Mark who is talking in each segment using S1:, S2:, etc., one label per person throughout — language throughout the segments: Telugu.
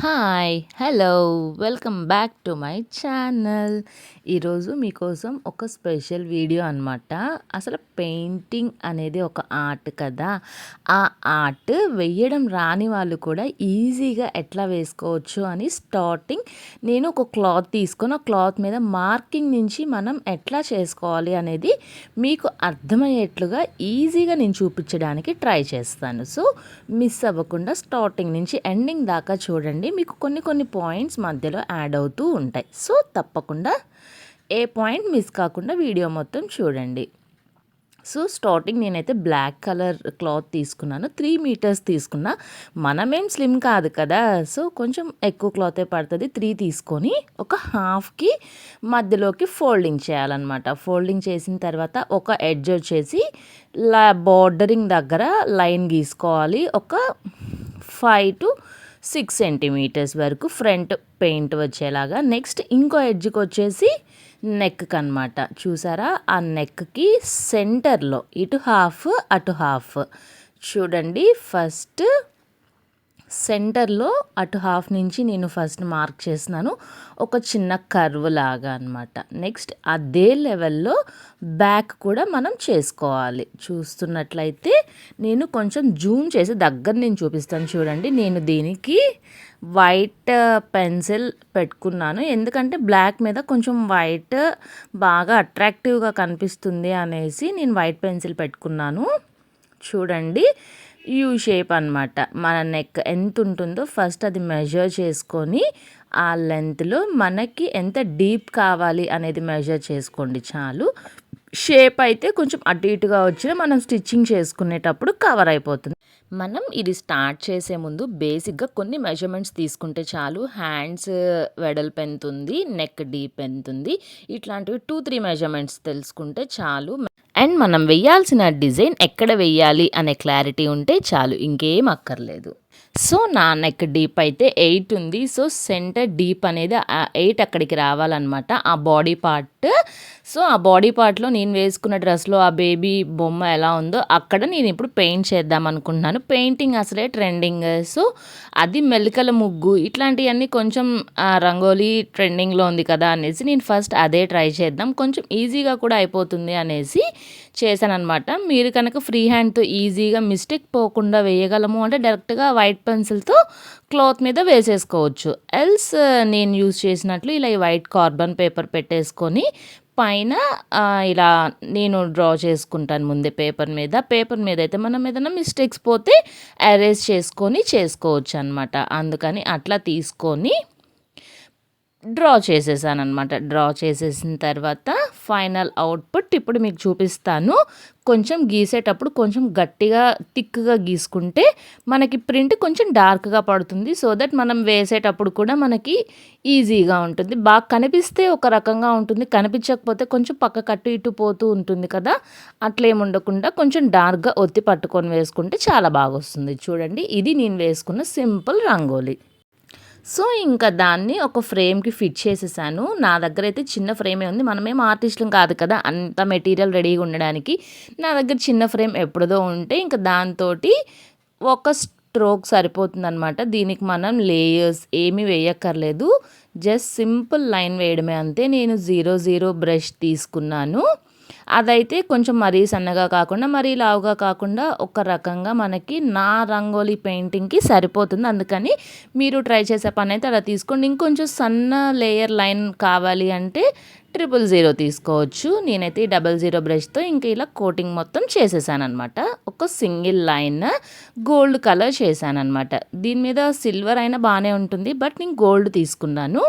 S1: Hi! Hello! Welcome back to my channel. ఈరోజు మీకోసం ఒక స్పెషల్ వీడియో అనమాట. అసలు పెయింటింగ్ అనేది ఒక ఆర్ట్ కదా! ఆ ఆర్ట్ వెయ్యడం రాని వాళ్ళు కూడా ఈజీగా ఎట్లా వేసుకోవచ్చు అని స్టార్టింగ్ నేను ఒక క్లాత్ తీసుకొని, ఆ క్లాత్ మీద మార్కింగ్ నుంచి మనం ఎట్లా చేసుకోవాలి అనేది మీకు అర్థమయ్యేట్లుగా ఈజీగా నేను చూపించడానికి ట్రై చేస్తాను. సో, మిస్ అవ్వకుండా స్టార్టింగ్ నుంచి ఎండింగ్ దాకా చూడండి. మీకు కొన్ని పాయింట్స్ మధ్యలో యాడ్ అవుతూ ఉంటాయి. సో, తప్పకుండా ఏ పాయింట్ మిస్ కాకుండా వీడియో మొత్తం చూడండి. సో, స్టార్టింగ్ నేనైతే బ్లాక్ కలర్ క్లాత్ తీసుకున్నాను. 3 మీటర్స్ తీసుకున్నా. మనమేం స్లిమ్ కాదు కదా! సో, కొంచెం ఎక్కువ క్లాతే పడతది. 3 తీసుకొని ఒక హాఫ్‌కి మధ్యలోకి ఫోల్డింగ్ చేయాలనమాట. ఫోల్డింగ్ చేసిన తర్వాత ఒక ఎడ్జ్ వచ్చేసి బోర్డరింగ్ దగ్గర లైన్ గీసుకోవాలి. ఒక 5-6 సెంటీమీటర్స్ వరకు ఫ్రంట్ పెయింట్ వచ్చేలాగా. నెక్స్ట్ ఇంకో ఎడ్జ్‌కి వచ్చేసి నెక్‌కి అనమాట. చూసారా? ఆ నెక్‌కి సెంటర్‌లో ఇటు హాఫ్, అటు హాఫ్ చూడండి. ఫస్ట్ సెంటర్‌లో అటు హాఫ్ నుంచి నేను ఫస్ట్ మార్క్ చేస్తున్నాను. ఒక చిన్న కర్వ్ లాగా అనమాట. నెక్స్ట్ అదే లెవెల్‌లో బ్యాక్ కూడా మనం చేసుకోవాలి. చూస్తున్నట్లయితే నేను కొంచెం జూమ్ చేసి దగ్గర నేను చూపిస్తాను చూడండి. నేను దీనికి వైట్ పెన్సిల్ పెట్టుకున్నాను. ఎందుకంటే బ్లాక్ మీద కొంచెం వైట్ బాగా అట్రాక్టివ్‌గా కనిపిస్తుంది అనేసి నేను వైట్ పెన్సిల్ పెట్టుకున్నాను. చూడండి. యూ షేప్ అనమాట. మన నెక్ ఎంత ఉంటుందో ఫస్ట్ అది మెజర్ చేసుకొని ఆ లెంత్‌లో మనకి ఎంత డీప్ కావాలి అనేది మెజర్ చేసుకోండి చాలు. షేప్ అయితే కొంచెం అటు ఇటుగా వచ్చినా మనం స్టిచ్చింగ్ చేసుకునేటప్పుడు కవర్ అయిపోతుంది. మనం ఇది స్టార్ట్ చేసే ముందు బేసిక్‌గా కొన్ని మెజర్‌మెంట్స్ తీసుకుంటే చాలు. హ్యాండ్స్ వెడల్పు ఎంతుంది, నెక్ డీప్ ఎంతుంది, ఇట్లాంటివి 2, 3 మెజర్‌మెంట్స్ తెలుసుకుంటే చాలు. అండ్ మనం వెయ్యాల్సిన డిజైన్ ఎక్కడ వెయ్యాలి అనే క్లారిటీ ఉంటే చాలు. ఇంకేం అక్కర్లేదు. సో, నా నెక్ డీప్ అయితే 8 ఉంది. సో, సెంటర్ డీప్ అనేది 8 అక్కడికి రావాలన్నమాట. ఆ బాడీ పార్ట్. సో, ఆ బాడీ పార్ట్‌లో నేను వేసుకున్న డ్రెస్‌లో ఆ బేబీ బొమ్మ ఎలా ఉందో అక్కడ నేను ఇప్పుడు పెయింట్ చేద్దాం అనుకుంటున్నాను. పెయింటింగ్ అసలే ట్రెండింగ్. సో, అది మెలికల ముగ్గు ఇట్లాంటివన్నీ కొంచెం రంగోలీ ట్రెండింగ్‌లో ఉంది కదా అనేసి నేను ఫస్ట్ అదే ట్రై చేద్దాం. కొంచెం ఈజీగా కూడా అయిపోతుంది అనేసి చేశాననమాట. మీరు కనుక ఫ్రీ హ్యాండ్‌తో ఈజీగా మిస్టేక్ పోకుండా వేయగలము అంటే డైరెక్ట్‌గా వైట్ పెన్సిల్‌తో క్లాత్ మీద వేసేసుకోవచ్చు. ఎల్స్ నేను యూజ్ చేసినట్లు ఇలా ఈ వైట్ కార్బన్ పేపర్ పెట్టేసుకొని పైన ఇలా నేను డ్రా చేసుకుంటాను ముందే పేపర్ మీద. పేపర్ మీద అయితే మనం ఏదైనా మిస్టేక్స్ పోతే ఎరేజ్ చేసుకొని చేసుకోవచ్చు అనమాట. అందుకని అట్లా తీసుకొని డ్రా చేసేసాననమాట. డ్రా చేసేసిన తర్వాత ఫైనల్ అవుట్‌పుట్ ఇప్పుడు మీకు చూపిస్తాను. కొంచెం గీసేటప్పుడు కొంచెం గట్టిగా థిక్‌గా గీసుకుంటే మనకి ప్రింట్ కొంచెం డార్క్‌గా పడుతుంది. సో దట్ మనం వేసేటప్పుడు కూడా మనకి ఈజీగా ఉంటుంది. బాగా కనిపిస్తే ఒక రకంగా ఉంటుంది. కనిపించకపోతే కొంచెం పక్కకు అటు ఇటు పోతూ ఉంటుంది కదా! అట్లేం ఉండకుండా కొంచెం డార్క్‌గా ఒత్తి పట్టుకొని వేసుకుంటే చాలా బాగొస్తుంది. చూడండి, ఇది నేను వేసుకున్న సింపుల్ రంగోలి. సో, ఇంకా దాన్ని ఒక ఫ్రేమ్‌కి ఫిట్ చేసేసాను. నా దగ్గరైతే చిన్న ఫ్రేమే ఉంది. మనమేం ఆర్టిస్టులం కాదు కదా! అంత మెటీరియల్ రెడీగా ఉండడానికి. నా దగ్గర చిన్న ఫ్రేమ్ ఎప్పుడుదో ఉంటే ఇంక దాంతోటి ఒక స్ట్రోక్ సరిపోతుందనమాట. దీనికి మనం లేయర్స్ ఏమీ వేయక్కర్లేదు. జస్ట్ సింపుల్ లైన్ వేయడమే అంతే. నేను 00 బ్రష్ తీసుకున్నాను. అదైతే కొంచెం మరీ సన్నగా కాకుండా, మరీ లావుగా కాకుండా ఒక రకంగా మనకి నా రంగోలీ పెయింటింగ్‌కి సరిపోతుంది. అందుకని మీరు ట్రై చేసే పనైతే అలా తీసుకోండి. ఇంకొంచెం సన్న లేయర్ లైన్ కావాలి అంటే 000 తీసుకోవచ్చు. నేనైతే ఈ 00 బ్రష్‌తో ఇంక ఇలా కోటింగ్ మొత్తం చేసేసాననమాట. ఒక సింగిల్ లైన్ గోల్డ్ కలర్ చేశాననమాట. దీని మీద సిల్వర్ అయినా బానే ఉంటుంది. బట్ నేను గోల్డ్ తీసుకున్నాను.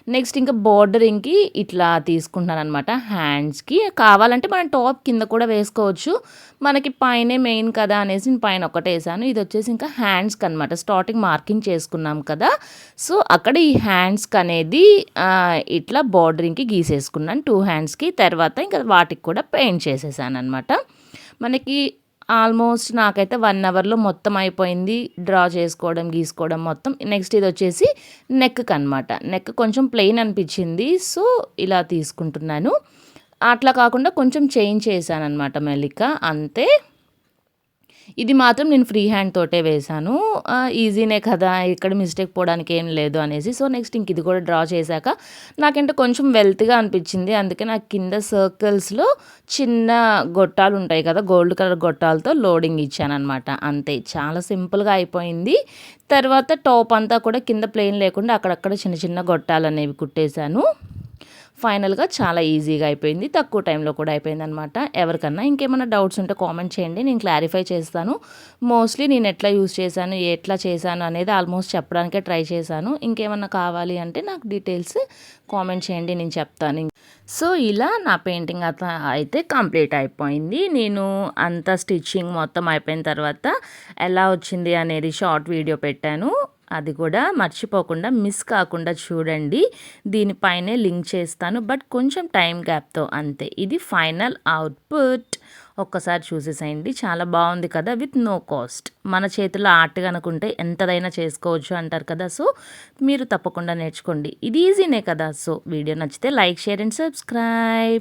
S1: నెక్స్ట్ ఇంకా బోర్డరింగ్‌కి ఇట్లా తీసుకుంటున్నాననమాట. హ్యాండ్స్‌కి కావాలంటే మనం టాప్ కింద కూడా వేసుకోవచ్చు. మనకి పైనే మెయిన్ కదా అనేసి నేను పైన ఒకటేసాను. ఇదొచ్చేసి ఇంకా హ్యాండ్స్‌కనమాట. స్టార్టింగ్ మార్కింగ్ చేసుకున్నాం కదా! సో, అక్కడ ఈ హ్యాండ్స్‌కనేది ఇట్లా బోర్డరింగ్‌కి గీసేసుకున్నాను 2 హ్యాండ్స్‌కి. తర్వాత ఇంకా వాటికి కూడా పెయింట్ చేసేసాననమాట. మనకి ఆల్మోస్ట్ నాకైతే 1 అవర్‌లో మొత్తం అయిపోయింది. డ్రా చేసుకోవడం, గీసుకోవడం మొత్తం. నెక్స్ట్ ఇదొచ్చేసి నెక్‌కనమాట. నెక్ కొంచెం ప్లెయిన్ అనిపిచ్చింది. సో, ఇలా తీసుకుంటున్నాను. అట్లా కాకుండా కొంచెం చేంజ్ చేశాననమాట మెలిక అంతే. ఇది మాత్రం నేను ఫ్రీ హ్యాండ్ తోటే వేశాను. ఈజీనే కదా! ఇక్కడ మిస్టేక్ పోవడానికి ఏం లేదు అనేసి. సో, నెక్స్ట్ ఇంక ఇది కూడా డ్రా చేశాక నాకంటే కొంచెం వెల్తీగా అనిపించింది. అందుకే నాకు కింద సర్కిల్స్‌లో చిన్న గొట్టాలుంటాయి కదా! గోల్డ్ కలర్ గొట్టాలతో లోడింగ్ ఇచ్చాననమాట. అంతే చాలా సింపుల్‌గా అయిపోయింది. తర్వాత టాప్ అంతా కూడా కింద ప్లెయిన్ లేకుండా అక్కడక్కడ చిన్న చిన్న గొట్టాలనేవి కుట్టేశాను. ఫైనల్‌గా చాలా ఈజీగా అయిపోయింది. తక్కువ టైంలో కూడా అయిపోయిందనమాట. ఎవరికన్నా ఇంకేమన్నా డౌట్స్ ఉంటే కామెంట్ చేయండి. నేను క్లారిఫై చేస్తాను. మోస్ట్‌లీ నేను ఎట్లా యూజ్ చేశాను, ఎట్లా చేశాను అనేది ఆల్మోస్ట్ చెప్పడానికే ట్రై చేశాను. ఇంకేమన్నా కావాలి అంటే నాకు డీటెయిల్స్ కామెంట్ చేయండి. నేను చెప్తాను. సో, ఇలా నా పెయింటింగ్ అయితే కంప్లీట్ అయిపోయింది. నేను అంతా స్టిచ్చింగ్ మొత్తం అయిపోయిన తర్వాత ఎలా వచ్చింది అనేది షార్ట్ వీడియో పెట్టాను. అది కూడా మర్చిపోకుండా మిస్ కాకుండా చూడండి. దీనిపైనే లింక్ చేస్తాను. బట్ కొంచెం టైం గ్యాప్‌తో అంతే. ఇది ఫైనల్ అవుట్‌పుట్. ఒక్కసారి చూసేసేయండి. చాలా బాగుంది కదా! With no cost. మన చేతిలో ఆర్ట్ గనుకుంటే ఎంతదైనా చేసుకోవచ్చు అంటారు కదా! సో, మీరు తప్పకుండా నేర్చుకోండి. ఇది ఈజీనే కదా! సో, వీడియో నచ్చితే లైక్, షేర్ అండ్ సబ్స్క్రైబ్.